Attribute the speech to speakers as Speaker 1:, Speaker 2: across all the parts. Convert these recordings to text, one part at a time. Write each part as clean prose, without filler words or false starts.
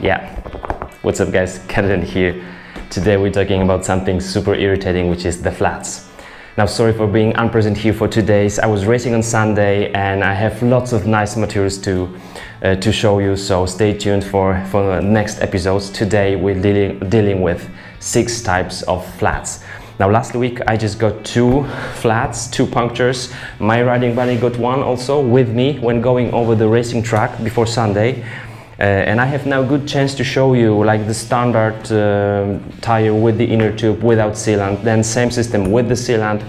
Speaker 1: Yeah, what's up guys, Canadian here. Today we're talking about something super irritating, which is the flats. Now sorry for being unpresent here for today's. I was racing on Sunday and I have lots of nice materials to show you, so stay tuned for the next episodes. Today we're dealing with 6 types of flats. Now last week I just got 2 flats, 2 punctures. My riding buddy got one also with me when going over the racing track before Sunday. And I have now good chance to show you like the standard tire with the inner tube without sealant, then same system with the sealant,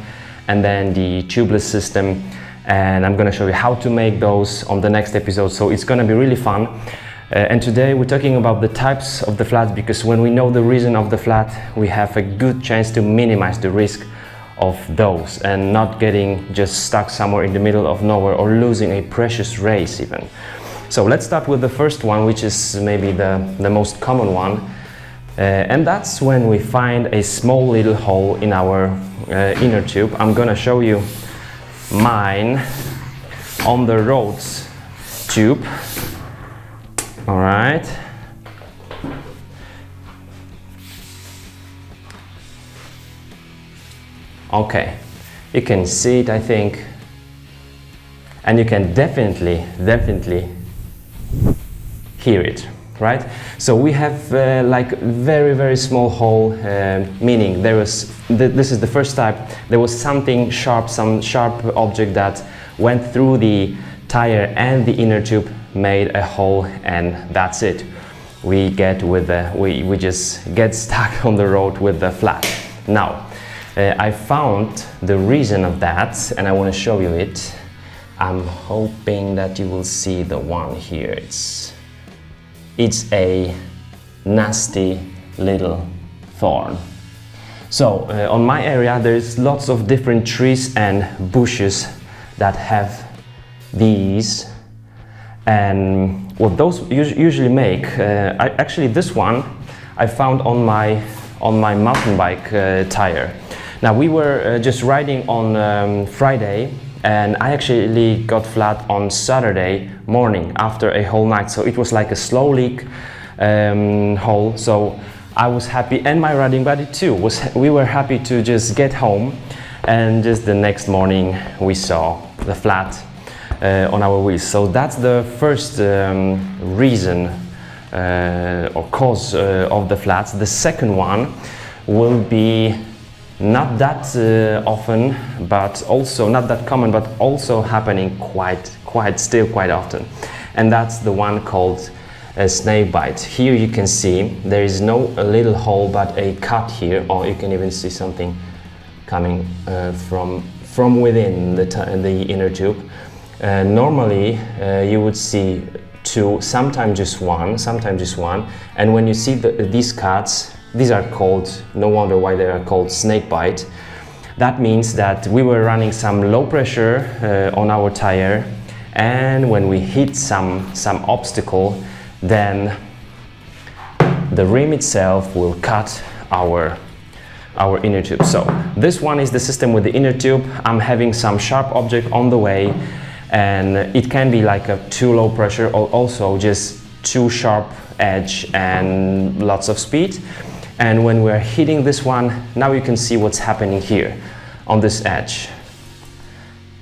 Speaker 1: and then the tubeless system. And I'm gonna show you how to make those on the next episode, so it's gonna be really fun. And today we're talking about the types of the flats, because when we know the reason of the flat, we have a good chance to minimize the risk of those and not getting just stuck somewhere in the middle of nowhere or losing a precious race even. So let's start with the first one, which is maybe the most common one, and that's when we find a small little hole in our inner tube. I'm gonna show you mine on the roads tube. All right. Okay, you can see it, I think, and you can definitely hear it, right? So we have like very small hole, meaning this is the first type. There was something sharp, some sharp object that went through the tire and the inner tube, made a hole, and that's it. We just get stuck on the road with the flat. Now I found the reason of that and I want to show you it. I'm hoping that you will see the one here. It's a nasty little thorn. So on my area there's lots of different trees and bushes that have these, and what those usually make, actually this one I found on my mountain bike tire. Now we were just riding on Friday, and I actually got flat on Saturday morning after a whole night, so it was like a slow leak hole. So I was happy, and my riding buddy too we were happy to just get home, and just the next morning we saw the flat on our wheels. So that's the first reason or cause of the flats. The second one will be not that often, but also not that common, but also happening still quite often, and that's the one called a snake bite. Here you can see there is no little hole but a cut here, or you can even see something coming from within the inner tube. Normally you would see 2, sometimes just one, and when you see these cuts, these are called, no wonder why they are called snake bite. That means that we were running some low pressure on our tire, and when we hit some obstacle, then the rim itself will cut our inner tube. So this one is the system with the inner tube. I'm having some sharp object on the way, and it can be like a too low pressure or also just too sharp edge and lots of speed. And when we're hitting this one, now you can see what's happening here on this edge,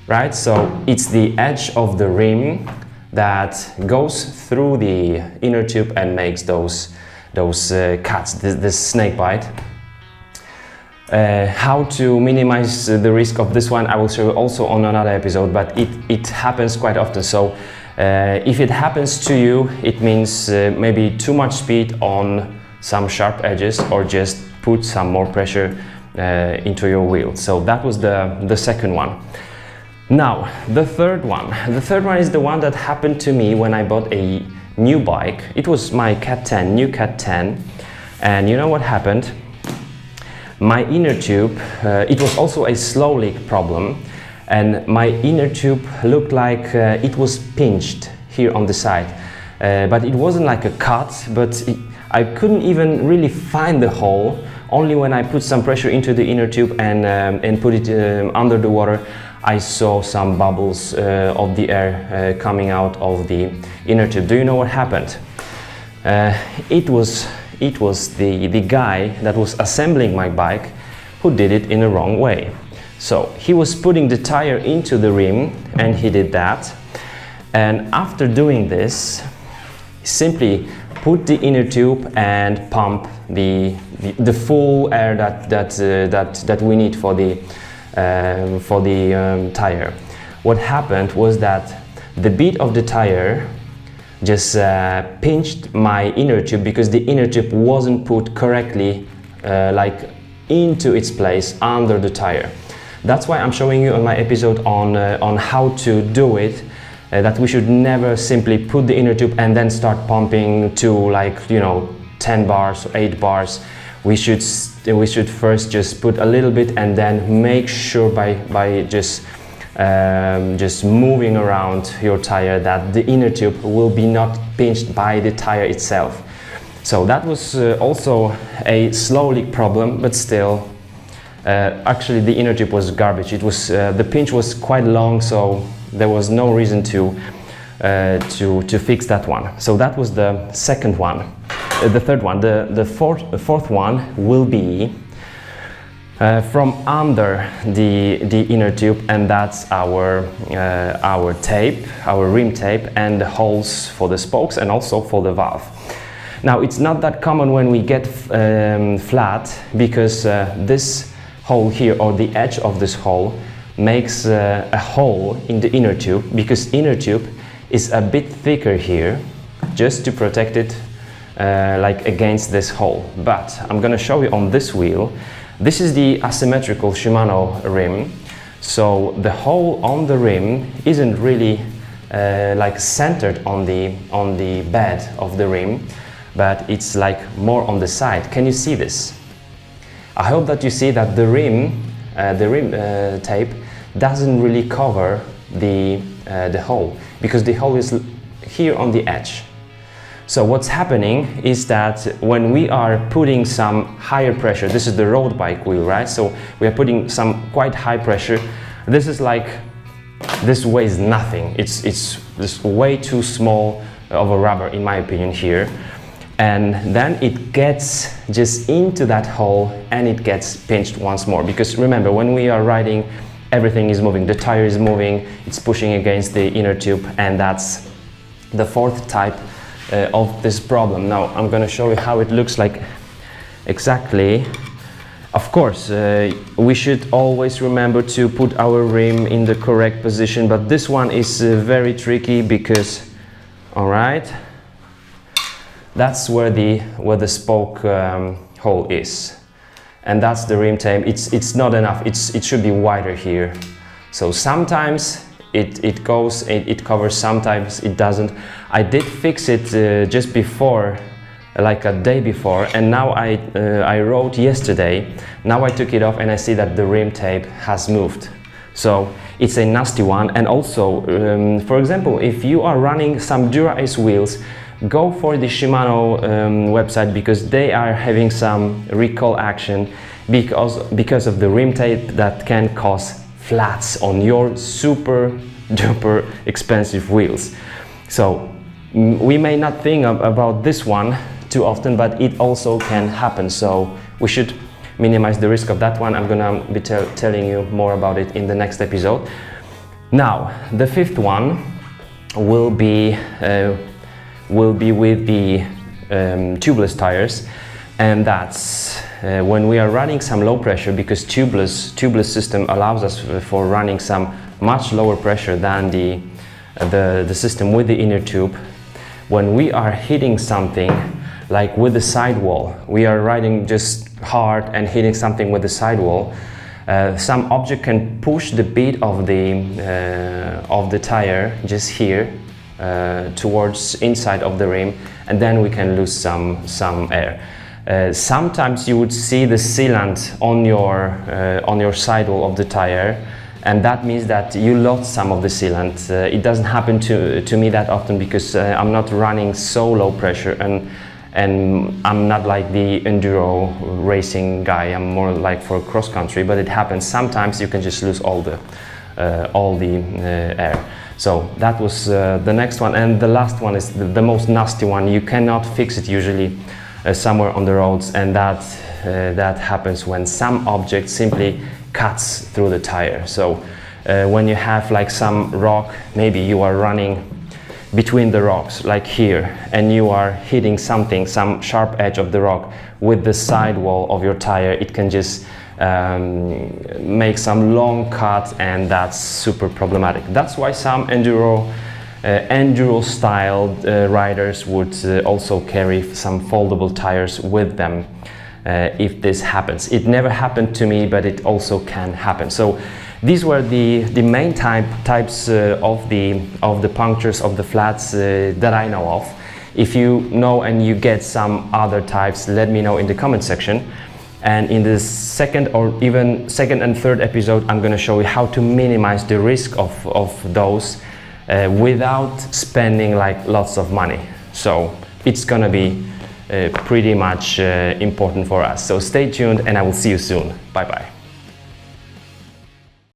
Speaker 1: right? So it's the edge of the rim that goes through the inner tube and makes those cuts, this snake bite. How to minimize the risk of this one I will show you also on another episode, but it happens quite often. So if it happens to you, it means maybe too much speed on some sharp edges, or just put some more pressure into your wheel. So that was the second one. Now the third one is the one that happened to me when I bought a new bike. It was my new Cat 10, and you know what happened? My inner tube, it was also a slow leak problem, and my inner tube looked like it was pinched here on the side, but it wasn't like a cut, but I couldn't even really find the hole. Only when I put some pressure into the inner tube and put it under the water, I saw some bubbles of the air coming out of the inner tube. Do you know what happened? It was the guy that was assembling my bike who did it in the wrong way. So he was putting the tire into the rim, and he did that. And after doing this, he simply put the inner tube and pump the full air that we need for the tire. What happened was that the bead of the tire just pinched my inner tube, because the inner tube wasn't put correctly like into its place under the tire. That's why I'm showing you on my episode on how to do it, that we should never simply put the inner tube and then start pumping to, like, you know, 10 bars or 8 bars. We should first just put a little bit, and then make sure by just moving around your tire that the inner tube will be not pinched by the tire itself. So that was also a slow leak problem, but still, actually the inner tube was garbage. It was the pinch was quite long, so there was no reason to fix that one. So that was the second one. The third one. The fourth one will be from under the inner tube, and that's our tape, our rim tape, and the holes for the spokes and also for the valve. Now, it's not that common when we get flat, because this hole here, or the edge of this hole, makes a hole in the inner tube, because inner tube is a bit thicker here, just to protect it like against this hole. But I'm gonna show you on this wheel. This is the asymmetrical Shimano rim, so the hole on the rim isn't really like centered on the bed of the rim, but it's like more on the side. Can you see this? I hope that you see that the rim tape doesn't really cover the hole, because the hole is here on the edge. So what's happening is that when we are putting some higher pressure, this is the road bike wheel, right? So we are putting some quite high pressure. This is like, this weighs nothing. It's just way too small of a rubber, in my opinion, here. And then it gets just into that hole, and it gets pinched once more. Because remember, when we are riding, everything is moving. The tire is moving, it's pushing against the inner tube, and that's the fourth type of this problem. Now I'm going to show you how it looks like exactly. Of course, we should always remember to put our rim in the correct position, but this one is very tricky, because, all right, that's where the spoke hole is, and that's the rim tape. It's not enough. It should be wider here. So sometimes it covers, sometimes it doesn't. I did fix it just before, like a day before, and now I rode yesterday. Now I took it off, and I see that the rim tape has moved. So it's a nasty one. And also, for example, if you are running some Dura Ace wheels, go for the Shimano website, because they are having some recall action because of the rim tape that can cause flats on your super duper expensive wheels. So we may not think about this one too often, but it also can happen. So we should minimize the risk of that one. I'm gonna be telling you more about it in the next episode. Now, the fifth one will be with the tubeless tires, and that's when we are running some low pressure, because tubeless system allows us for running some much lower pressure than the system with the inner tube. When we are hitting something, like with the sidewall, we are riding just hard and hitting something with the sidewall, some object can push the bead of the tire just here towards inside of the rim, and then we can lose some air. Sometimes you would see the sealant on your sidewall of the tire, and that means that you lost some of the sealant. It doesn't happen to me that often, because I'm not running so low pressure, and I'm not like the enduro racing guy. I'm more like for cross country, but it happens. Sometimes you can just lose all all the air. So that was the next one, and the last one is the most nasty one. You cannot fix it usually somewhere on the roads, and that happens when some object simply cuts through the tire. So when you have like some rock, maybe you are running between the rocks like here, and you are hitting something, some sharp edge of the rock with the sidewall of your tire, it can just make some long cut, and that's super problematic. That's why some enduro styled riders would also carry some foldable tires with them if this happens. It never happened to me, but it also can happen. So these were the main types of the punctures, of the flats that I know of. If you know and you get some other types, let me know in the comment section. And in the second and third episode, I'm going to show you how to minimize the risk of those without spending like lots of money. So it's going to be pretty much important for us. So stay tuned, and I will see you soon. Bye bye.